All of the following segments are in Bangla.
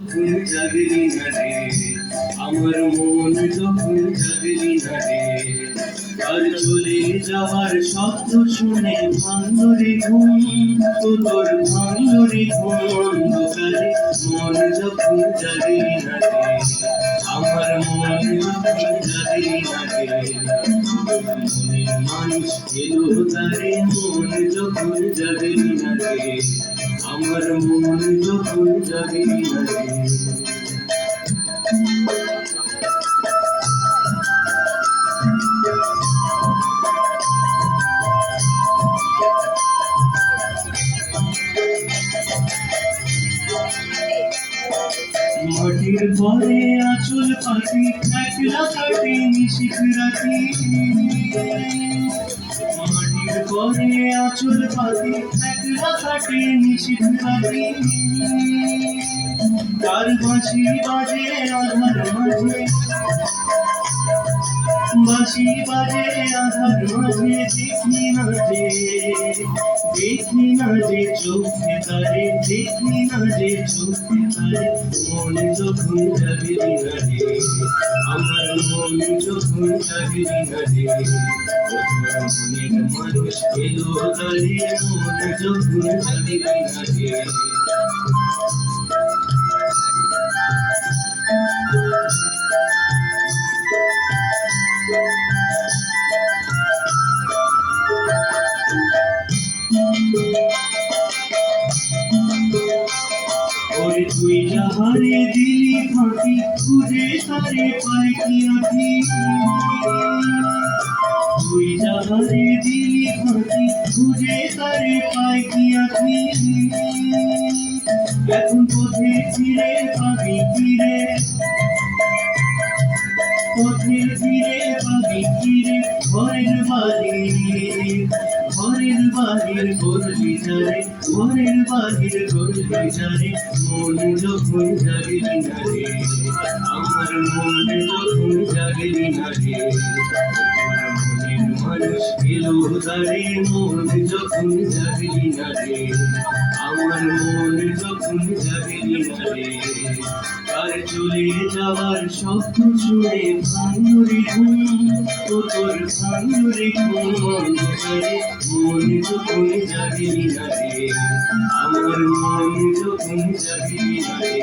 যখন জাগলি না রে, আমার মন যখন জাগলি না রে, আর চলে যাওয়ার শব্দ শুনে ভাঙলো রে ঘুম, তোর ভাঙলো রে ঘুম দোকানে মন যখন জাগলি না রে, আমার মন যখন জাগলি না রে, মনের মানুষ এলো তারে মন যখন জাগলি না রে, আমার মন যখন জাগলি না রে। মাটির পরে আঁচল পাখি একলা কাটে নিশিখ রাতি, মাটির পরে আঁচল পাখি একলা কাটে নিশিখ রাতি, তার বাঁশি বাজে আধার মাঝে, বাঁশি বাজে আধার মাঝে, দেখি না যে, দেখি না যে চোখে তারে, দেখি না যে চোখে তারে, মন যখন জাগলি না রে, আমার মন যখন জাগলি না রে, মনের মানুষ এলো তারে মন যখন জাগলি না রে। ওরে তুই যাহারে দিলি ফাঁকি, খুঁজে তারে পায় কি আঁকি, তুই যাহারে দিলি ফাঁকি, খুঁজে তারে পায় কি আঁকি, এখন পথে ফিরে পাবি ফিরে, পথে ফিরে পাবি ফিরে, ঘরের বাড়ি, ঘরের বাড়ির করবি যারে, ঘরের বাড়ির করবি যারে, মন যখন জাগলি না রে, আমার মন যখন জাগলি না রে, মনের মানুষ এলো তারে মন যখন জাগলি না রে, আমার মন যখন জাগলি না রে, আর চলে যাওয়ার শব্দ শুনে ভাঙলো রে ঘুম, তোর ভাঙলো রে ঘুম অন্ধকারে, মন যখন জাগলি না রে, আমার মন যখন জাগলি না রে,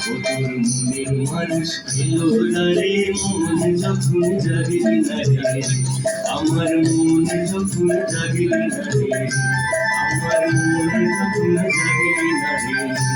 তোর মনের মানুষ এলো তারে মন যখন জাগলি না রে, আমার মন যখন জাগলি না রে, আমার মন যখন জাগলি না রে।